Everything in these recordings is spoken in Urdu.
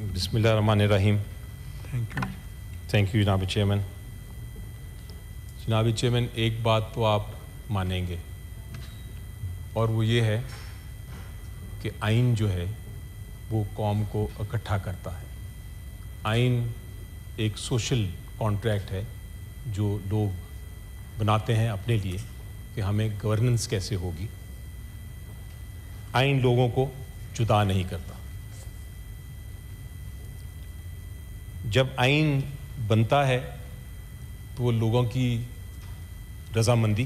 بسم اللہ الرحمن الرحیم. تھینک یو جناب چیئرمین. جناب چیئرمین, ایک بات تو آپ مانیں گے اور وہ یہ ہے کہ آئین جو ہے وہ قوم کو اکٹھا کرتا ہے. آئین ایک سوشل کانٹریکٹ ہے جو لوگ بناتے ہیں اپنے لیے کہ ہمیں گورننس کیسے ہوگی. آئین لوگوں کو جدا نہیں کرتا. جب آئین بنتا ہے تو وہ لوگوں کی رضامندی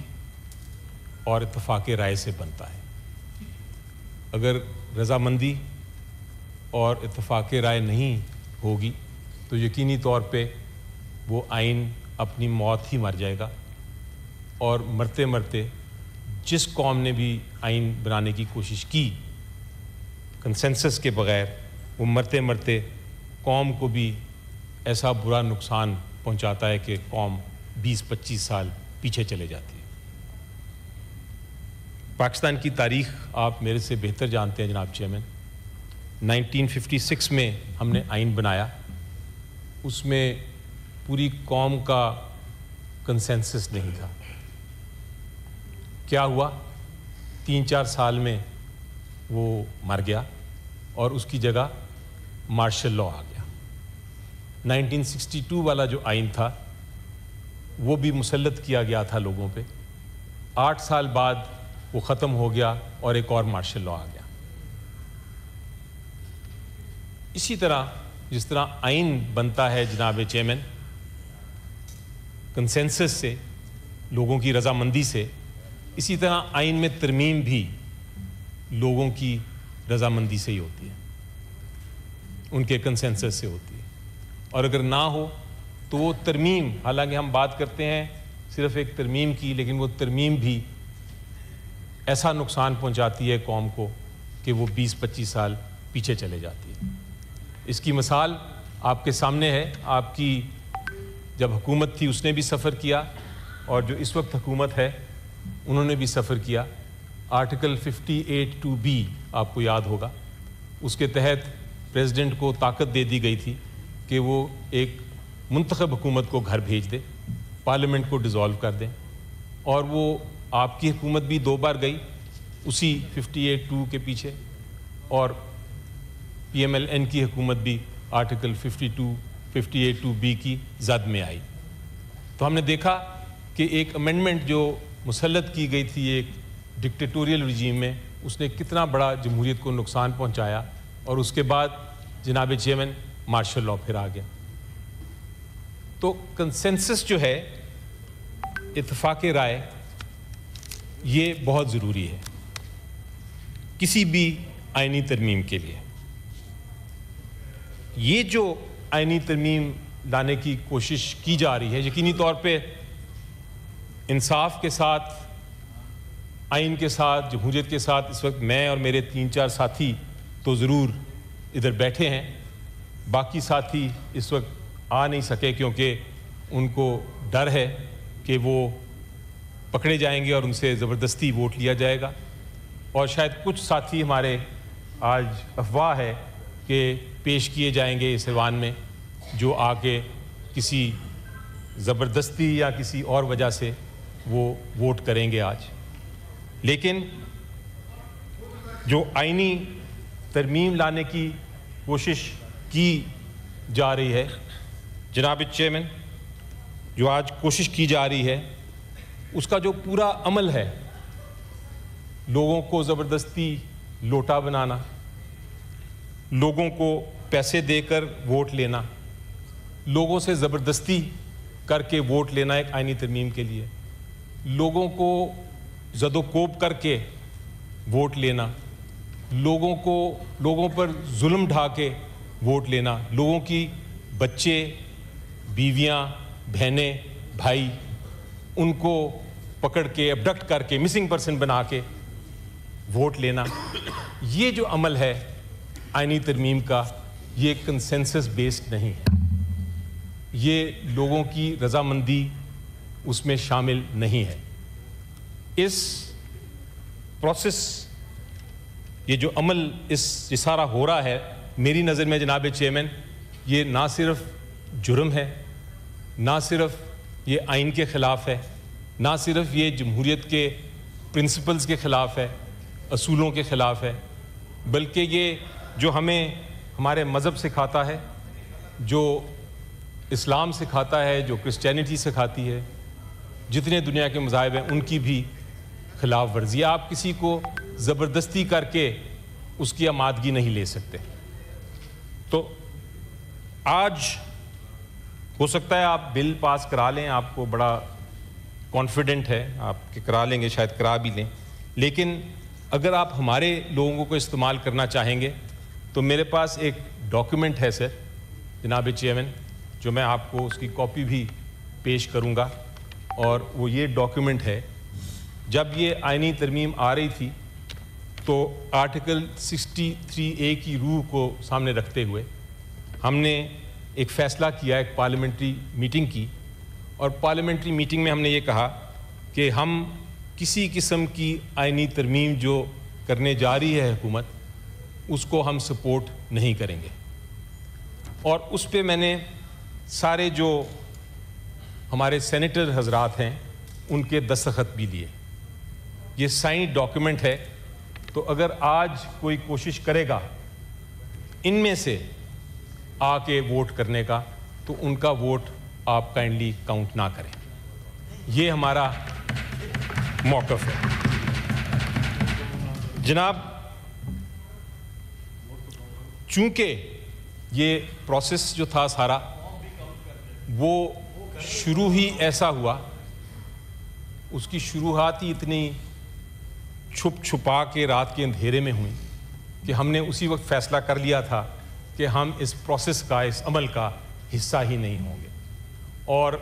اور اتفاق رائے سے بنتا ہے. اگر رضامندی اور اتفاق رائے نہیں ہوگی تو یقینی طور پہ وہ آئین اپنی موت ہی مر جائے گا, اور مرتے مرتے جس قوم نے بھی آئین بنانے کی کوشش کی کنسنسس کے بغیر, وہ مرتے مرتے قوم کو بھی ایسا برا نقصان پہنچاتا ہے کہ قوم 20-25 سال پیچھے چلے جاتی ہے. پاکستان کی تاریخ آپ میرے سے بہتر جانتے ہیں جناب چیئرمین. 1956 میں ہم نے آئین بنایا, اس میں پوری قوم کا کنسنسس نہیں تھا. کیا ہوا, 3-4 سال میں وہ مر گیا اور اس کی جگہ مارشل لاء آ گیا. 1962 والا جو آئین تھا وہ بھی مسلط کیا گیا تھا لوگوں پہ. 8 سال بعد وہ ختم ہو گیا اور ایک اور مارشل لاء آ گیا. اسی طرح جس طرح آئین بنتا ہے جناب چیئرمین کنسنسس سے, لوگوں کی رضامندی سے, اسی طرح آئین میں ترمیم بھی لوگوں کی رضامندی سے ہی ہوتی ہے, ان کے کنسنسس سے ہوتی ہے. اور اگر نہ ہو تو وہ ترمیم, حالانکہ ہم بات کرتے ہیں صرف ایک ترمیم کی, لیکن وہ ترمیم بھی ایسا نقصان پہنچاتی ہے قوم کو کہ وہ 20-25 سال پیچھے چلے جاتی ہے. اس کی مثال آپ کے سامنے ہے. آپ کی جب حکومت تھی اس نے بھی سفر کیا, اور جو اس وقت حکومت ہے انہوں نے بھی سفر کیا. آرٹیکل 58(2)B آپ کو یاد ہوگا, اس کے تحت پریزیڈنٹ کو طاقت دے دی گئی تھی کہ وہ ایک منتخب حکومت کو گھر بھیج دے, پارلیمنٹ کو ڈیزالو کر دیں. اور وہ آپ کی حکومت بھی 2 بار گئی اسی 58(2) کے پیچھے, اور PMLN کی حکومت بھی آرٹیکل 58(2)B کی زد میں آئی. تو ہم نے دیکھا کہ ایک امینڈمنٹ جو مسلط کی گئی تھی ایک ڈکٹیٹوریل رجیم میں, اس نے کتنا بڑا جمہوریت کو نقصان پہنچایا. اور اس کے بعد جناب چیئرمین مارشل لاء پھر آ گیا. تو کنسنسس جو ہے, اتفاق رائے, یہ بہت ضروری ہے کسی بھی آئینی ترمیم کے لیے. یہ جو آئینی ترمیم لانے کی کوشش کی جا رہی ہے, یقینی طور پہ انصاف کے ساتھ, آئین کے ساتھ, جمہوریت کے ساتھ اس وقت میں اور میرے 3-4 ساتھی تو ضرور ادھر بیٹھے ہیں. باقی ساتھی اس وقت آ نہیں سکے کیونکہ ان کو ڈر ہے کہ وہ پکڑے جائیں گے اور ان سے زبردستی ووٹ لیا جائے گا. اور شاید کچھ ساتھی ہمارے آج افواہ ہے کہ پیش کیے جائیں گے اس ایوان میں, جو آ کے کسی زبردستی یا کسی اور وجہ سے وہ ووٹ کریں گے آج. لیکن جو آئینی ترمیم لانے کی کوشش کی جا رہی ہے جناب چیئرمین, جو آج کوشش کی جا رہی ہے, اس کا جو پورا عمل ہے, لوگوں کو زبردستی لوٹا بنانا, لوگوں کو پیسے دے کر ووٹ لینا, لوگوں سے زبردستی کر کے ووٹ لینا ایک آئینی ترمیم کے لیے, لوگوں کو زد و کوب کر کے ووٹ لینا, لوگوں پر ظلم ڈھا کے ووٹ لینا, لوگوں کی بچے, بیویاں, بہنیں, بھائی, ان کو پکڑ کے ابڈکٹ کر کے مسنگ پرسن بنا کے ووٹ لینا. یہ جو عمل ہے آئینی ترمیم کا, یہ کنسنسس بیسڈ نہیں ہے, یہ لوگوں کی رضامندی اس میں شامل نہیں ہے. اس پروسیس, یہ جو عمل یہ سارا ہو رہا ہے میری نظر میں جناب چیئرمین یہ نہ صرف جرم ہے، نہ صرف یہ آئین کے خلاف ہے، نہ صرف یہ جمہوریت کے پرنسپلز کے خلاف ہے، اصولوں کے خلاف ہے، بلکہ یہ جو ہمیں ہمارے مذہب سکھاتا ہے، جو اسلام سکھاتا ہے، جو کرسچینٹی سکھاتی ہے، جتنے دنیا کے مذاہب ہیں ان کی بھی خلاف ورزی ہے۔ آپ کسی کو زبردستی کر کے اس کی آمادگی نہیں لے سکتے۔ تو آج ہو سکتا ہے آپ بل پاس کرا لیں، آپ کو بڑا کانفیڈنٹ ہے آپ کہ کرا لیں گے، شاید کرا بھی لیں، لیکن اگر آپ ہمارے لوگوں کو استعمال کرنا چاہیں گے تو میرے پاس ایک ڈاکیومنٹ ہے سر جناب چیئرمین، جو میں آپ کو اس کی کاپی بھی پیش کروں گا، اور وہ یہ ڈاکیومنٹ ہے۔ جب یہ آئینی ترمیم آ رہی تھی تو آرٹیکل 63A کی روح کو سامنے رکھتے ہوئے ہم نے ایک فیصلہ کیا، ایک پارلیمنٹری میٹنگ کی، اور پارلیمنٹری میٹنگ میں ہم نے یہ کہا کہ ہم کسی قسم کی آئینی ترمیم جو کرنے جا رہی ہے حکومت، اس کو ہم سپورٹ نہیں کریں گے۔ اور اس پہ میں نے سارے جو ہمارے سینیٹر حضرات ہیں ان کے دستخط بھی لیے۔ یہ سائنڈ ڈاکیومنٹ ہے، تو اگر آج کوئی کوشش کرے گا ان میں سے آ کے ووٹ کرنے کا تو ان کا ووٹ آپ کائنڈلی کاؤنٹ نہ کریں۔ یہ ہمارا موقف ہے۔ جناب، چونکہ یہ پروسیس جو تھا سارا وہ شروع ہی ایسا ہوا، اس کی شروعات ہی اتنی چھپ چھپا کے رات کے اندھیرے میں ہوئی کہ ہم نے اسی وقت فیصلہ کر لیا تھا کہ ہم اس پروسیس کا، اس عمل کا حصہ ہی نہیں ہوں گے۔ اور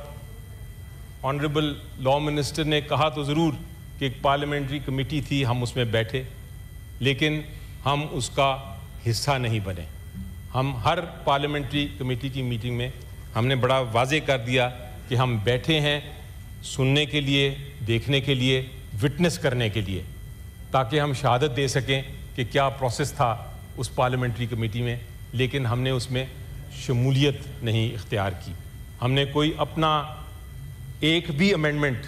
آنریبل لاء منسٹر نے کہا تو ضرور کہ ایک پارلیمنٹری کمیٹی تھی، ہم اس میں بیٹھے، لیکن ہم اس کا حصہ نہیں بنے۔ ہم ہر پارلیمنٹری کمیٹی کی میٹنگ میں ہم نے بڑا واضح کر دیا کہ ہم بیٹھے ہیں سننے کے لیے، دیکھنے کے لیے، وٹنس کرنے کے لیے، تاکہ ہم شہادت دے سکیں کہ کیا پروسیس تھا اس پارلیمنٹری کمیٹی میں، لیکن ہم نے اس میں شمولیت نہیں اختیار کی۔ ہم نے کوئی اپنا ایک بھی امینڈمنٹ،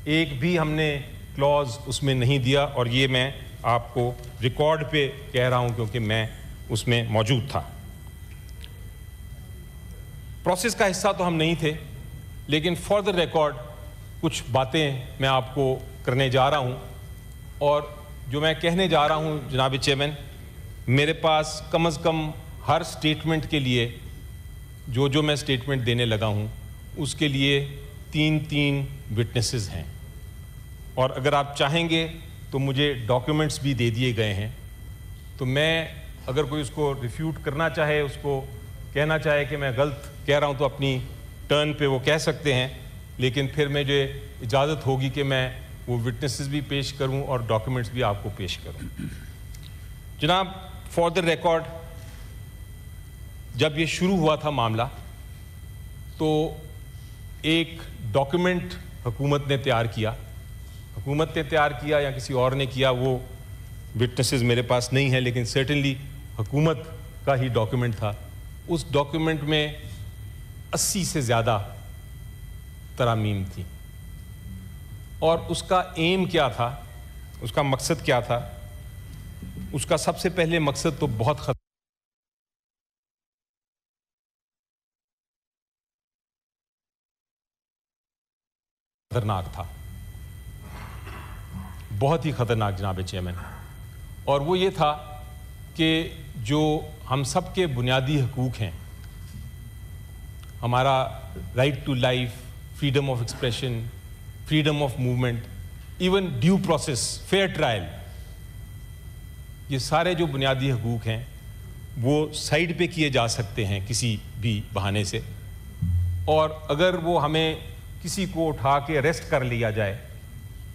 ایک بھی ہم نے کلوز اس میں نہیں دیا، اور یہ میں آپ کو ریکارڈ پہ کہہ رہا ہوں کیونکہ میں اس میں موجود تھا۔ پروسیس کا حصہ تو ہم نہیں تھے، لیکن فار دا ریکارڈ کچھ باتیں میں آپ کو کرنے جا رہا ہوں، اور جو میں کہنے جا رہا ہوں جناب چیئرمین، میرے پاس کم از کم ہر سٹیٹمنٹ کے لیے جو میں سٹیٹمنٹ دینے لگا ہوں اس کے لیے 3 وٹنسز ہیں، اور اگر آپ چاہیں گے تو مجھے ڈاکیومنٹس بھی دے دیے گئے ہیں، تو میں اگر کوئی اس کو ریفیوٹ کرنا چاہے، اس کو کہنا چاہے کہ میں غلط کہہ رہا ہوں، تو اپنی ٹرن پہ وہ کہہ سکتے ہیں، لیکن پھر مجھے اجازت ہوگی کہ میں وہ وٹنسز بھی پیش کروں اور ڈاکیومنٹس بھی آپ کو پیش کروں۔ جناب، فار دا ریکارڈ جب یہ شروع ہوا تھا معاملہ تو ایک ڈاکیومنٹ حکومت نے تیار کیا یا کسی اور نے کیا، وہ وٹنسز میرے پاس نہیں ہیں، لیکن سرٹنلی حکومت کا ہی ڈاکیومنٹ تھا۔ اس ڈاکیومنٹ میں 80 سے زیادہ ترامیم تھیں، اور اس کا ایم کیا تھا، اس کا مقصد کیا تھا؟ اس کا سب سے پہلے مقصد تو بہت خطرناک تھا، بہت ہی خطرناک جناب چیئرمین، اور وہ یہ تھا کہ جو ہم سب کے بنیادی حقوق ہیں، ہمارا right to life, freedom of expression, freedom of movement, even due process, fair trial, یہ سارے جو بنیادی حقوق ہیں وہ سائڈ پہ کیے جا سکتے ہیں کسی بھی بہانے سے، اور اگر وہ ہمیں کسی کو اٹھا کے اریسٹ کر لیا جائے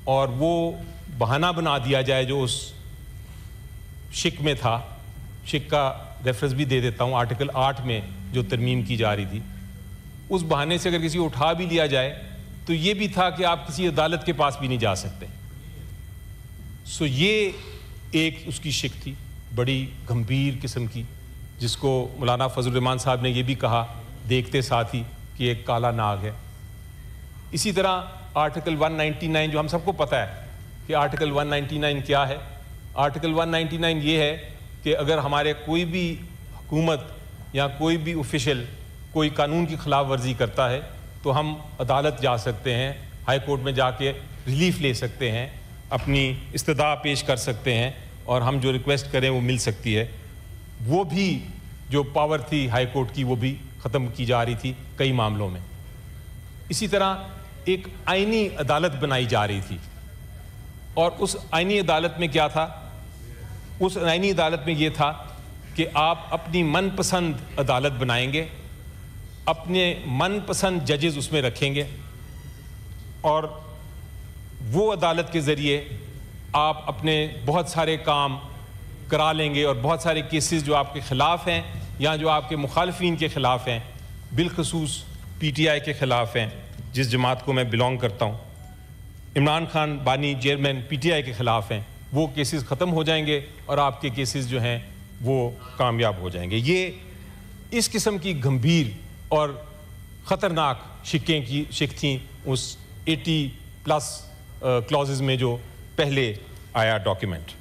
اور وہ بہانہ بنا دیا جائے جو اس شک میں تھا، شک کا ریفرنس بھی دے دیتا ہوں، آرٹیکل 8 میں جو ترمیم کی جا رہی تھی، اس بہانے سے اگر کسی کو اٹھا بھی لیا جائے تو یہ بھی تھا کہ آپ کسی عدالت کے پاس بھی نہیں جا سکتے۔ سو یہ ایک اس کی شک تھی بڑی گمبھیر قسم کی، جس کو مولانا فضل الرحمان صاحب نے یہ بھی کہا دیکھتے ساتھ ہی کہ ایک کالا ناگ ہے۔ اسی طرح آرٹیکل 199 جو ہم سب کو پتہ ہے کہ آرٹیکل 199 کیا ہے۔ آرٹیکل 199 یہ ہے کہ اگر ہمارے کوئی بھی حکومت یا کوئی بھی آفیشل کوئی قانون کی خلاف ورزی کرتا ہے تو ہم عدالت جا سکتے ہیں، ہائی کورٹ میں جا کے ریلیف لے سکتے ہیں، اپنی استدعا پیش کر سکتے ہیں اور ہم جو ریکویسٹ کریں وہ مل سکتی ہے۔ وہ بھی جو پاور تھی ہائی کورٹ کی وہ بھی ختم کی جا رہی تھی کئی معاملوں میں۔ اسی طرح ایک آئینی عدالت بنائی جا رہی تھی، اور اس آئینی عدالت میں کیا تھا؟ اس آئینی عدالت میں یہ تھا کہ آپ اپنی من پسند عدالت بنائیں گے، اپنے من پسند ججز اس میں رکھیں گے، اور وہ عدالت کے ذریعے آپ اپنے بہت سارے کام کرا لیں گے، اور بہت سارے کیسز جو آپ کے خلاف ہیں یا جو آپ کے مخالفین کے خلاف ہیں، بالخصوص پی ٹی آئی کے خلاف ہیں جس جماعت کو میں بلانگ کرتا ہوں، عمران خان بانی چیئرمین پی ٹی آئی کے خلاف ہیں، وہ کیسز ختم ہو جائیں گے اور آپ کے کیسز جو ہیں وہ کامیاب ہو جائیں گے۔ یہ اس قسم کی گھمبیر اور خطرناک شک تھیں اس 80+ کلازز میں جو پہلے آیا ڈاکیومنٹ۔